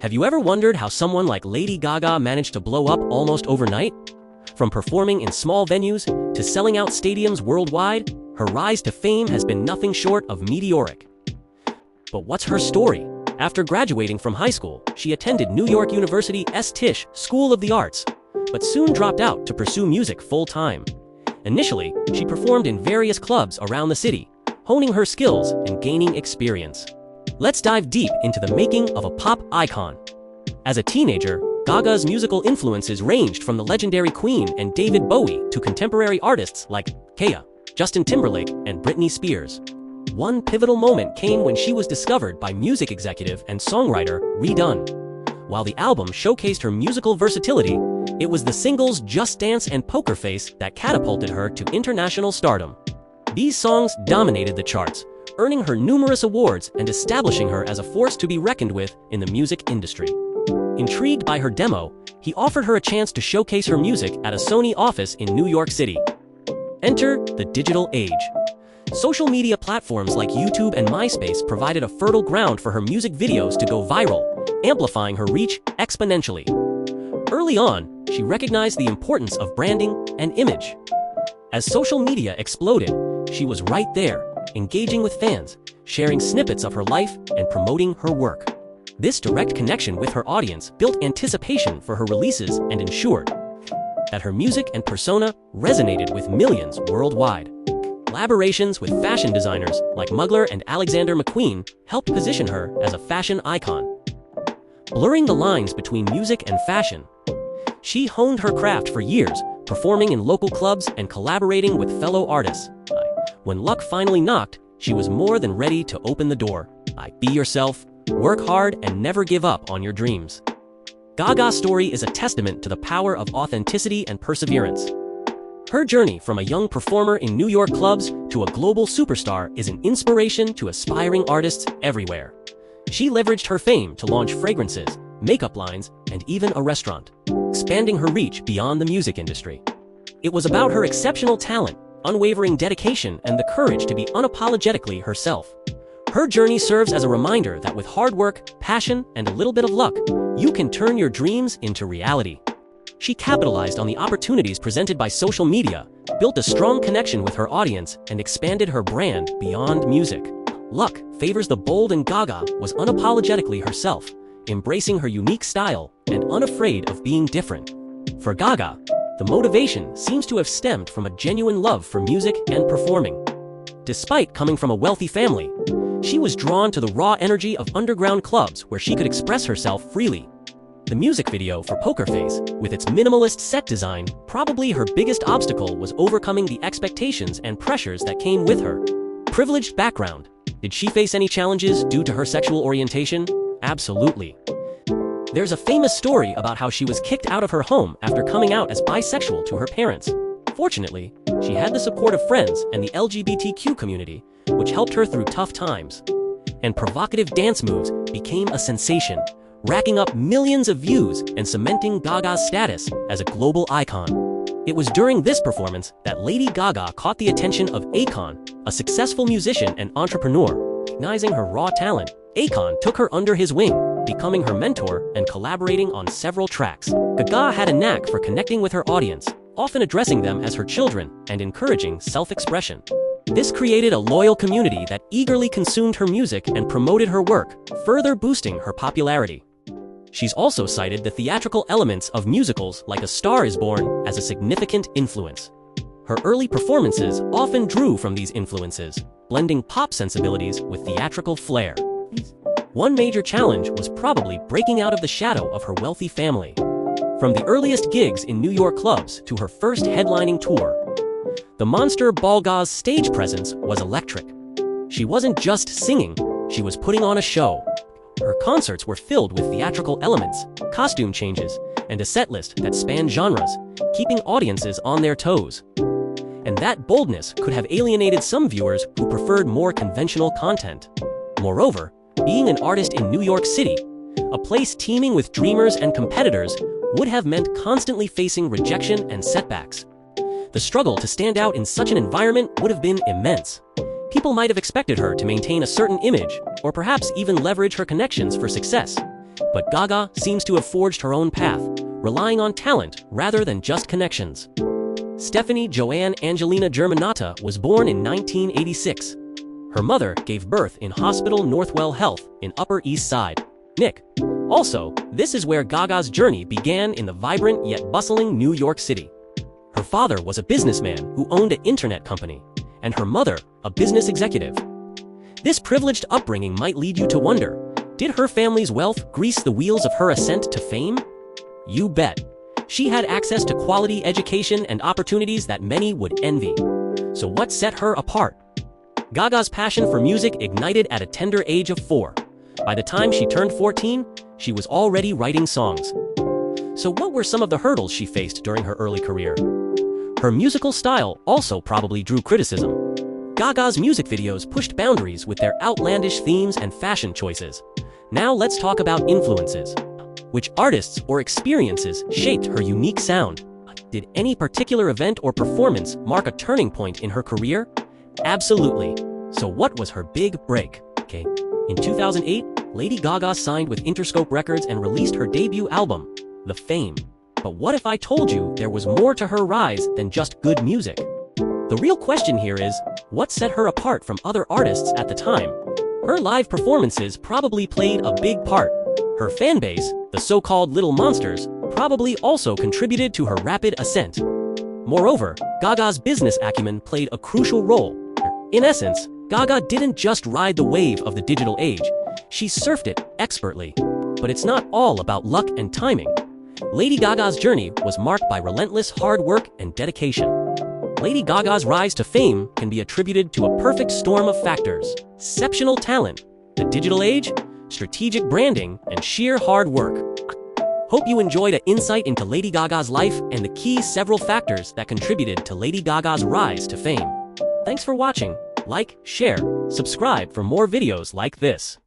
Have you ever wondered how someone like Lady Gaga managed to blow up almost overnight? From performing in small venues to selling out stadiums worldwide, her rise to fame has been nothing short of meteoric. But what's her story? After graduating from high school, she attended New York University's Tisch School of the Arts, but soon dropped out to pursue music full-time. Initially, she performed in various clubs around the city, honing her skills and gaining experience. Let's dive deep into the making of a pop icon. As a teenager, Gaga's musical influences ranged from the legendary Queen and David Bowie to contemporary artists like Kaya, Justin Timberlake, and Britney Spears. One pivotal moment came when she was discovered by music executive and songwriter Redone. While the album showcased her musical versatility, it was the singles Just Dance and Poker Face that catapulted her to international stardom. These songs dominated the charts, earning her numerous awards and establishing her as a force to be reckoned with in the music industry. Intrigued by her demo, he offered her a chance to showcase her music at a Sony office in New York City. Enter the digital age. Social media platforms like YouTube and MySpace provided a fertile ground for her music videos to go viral, amplifying her reach exponentially. Early on, she recognized the importance of branding and image. As social media exploded, she was right there, engaging with fans, sharing snippets of her life, and promoting her work. This direct connection with her audience built anticipation for her releases and ensured that her music and persona resonated with millions worldwide. Collaborations with fashion designers like Mugler and Alexander McQueen helped position her as a fashion icon. Blurring the lines between music and fashion, she honed her craft for years, performing in local clubs and collaborating with fellow artists. When luck finally knocked, she was more than ready to open the door. Be yourself, work hard, and never give up on your dreams. Gaga's story is a testament to the power of authenticity and perseverance. Her journey from a young performer in New York clubs to a global superstar is an inspiration to aspiring artists everywhere. She leveraged her fame to launch fragrances, makeup lines, and even a restaurant, expanding her reach beyond the music industry. It was about her exceptional talent, unwavering dedication, and the courage to be unapologetically herself. Her journey serves as a reminder that with hard work, passion, and a little bit of luck, you can turn your dreams into reality. She capitalized on the opportunities presented by social media, built a strong connection with her audience, and expanded her brand beyond music. Luck favors the bold, and Gaga was unapologetically herself, embracing her unique style and unafraid of being different. For Gaga, the motivation seems to have stemmed from a genuine love for music and performing. Despite coming from a wealthy family, she was drawn to the raw energy of underground clubs where she could express herself freely. The music video for Poker Face, with its minimalist set design, probably her biggest obstacle was overcoming the expectations and pressures that came with her privileged background. Did she face any challenges due to her sexual orientation? Absolutely. There's a famous story about how she was kicked out of her home after coming out as bisexual to her parents. Fortunately, she had the support of friends and the LGBTQ community, which helped her through tough times. And provocative dance moves became a sensation, racking up millions of views and cementing Gaga's status as a global icon. It was during this performance that Lady Gaga caught the attention of Akon, a successful musician and entrepreneur. Recognizing her raw talent, Akon took her under his wing, becoming her mentor and collaborating on several tracks. Gaga had a knack for connecting with her audience, often addressing them as her children and encouraging self-expression. This created a loyal community that eagerly consumed her music and promoted her work, further boosting her popularity. She's also cited the theatrical elements of musicals like A Star is Born as a significant influence. Her early performances often drew from these influences, blending pop sensibilities with theatrical flair. One major challenge was probably breaking out of the shadow of her wealthy family. From the earliest gigs in New York clubs to her first headlining tour, the Monster Ballgau's stage presence was electric. She wasn't just singing, she was putting on a show. Her concerts were filled with theatrical elements, costume changes, and a setlist that spanned genres, keeping audiences on their toes. And that boldness could have alienated some viewers who preferred more conventional content. Moreover, being an artist in New York City, a place teeming with dreamers and competitors, would have meant constantly facing rejection and setbacks. The struggle to stand out in such an environment would have been immense. People might have expected her to maintain a certain image, or perhaps even leverage her connections for success. But Gaga seems to have forged her own path, relying on talent rather than just connections. Stephanie Joanne Angelina Germanata was born in 1986. Her mother gave birth in Hospital Northwell Health in Upper East Side, Nick. Also, this is where Gaga's journey began in the vibrant yet bustling New York City. Her father was a businessman who owned an internet company, and her mother, a business executive. This privileged upbringing might lead you to wonder, did her family's wealth grease the wheels of her ascent to fame? You bet. She had access to quality education and opportunities that many would envy. So what set her apart? Gaga's passion for music ignited at a tender age of 4. By the time she turned 14, she was already writing songs. So what were some of the hurdles she faced during her early career? Her musical style also probably drew criticism. Gaga's music videos pushed boundaries with their outlandish themes and fashion choices. Now let's talk about influences. Which artists or experiences shaped her unique sound? Did any particular event or performance mark a turning point in her career? Absolutely. So what was her big break? In 2008, Lady Gaga signed with Interscope Records and released her debut album, The Fame. But what if I told you there was more to her rise than just good music? The real question here is, what set her apart from other artists at the time? Her live performances probably played a big part. Her fanbase, the so-called Little Monsters, probably also contributed to her rapid ascent. Moreover, Gaga's business acumen played a crucial role. In essence, Gaga didn't just ride the wave of the digital age, she surfed it expertly. But it's not all about luck and timing. Lady Gaga's journey was marked by relentless hard work and dedication. Lady Gaga's rise to fame can be attributed to a perfect storm of factors: exceptional talent, the digital age, strategic branding, and sheer hard work. Hope you enjoyed an insight into Lady Gaga's life and the key several factors that contributed to Lady Gaga's rise to fame. Thanks for watching. Like, share, subscribe for more videos like this.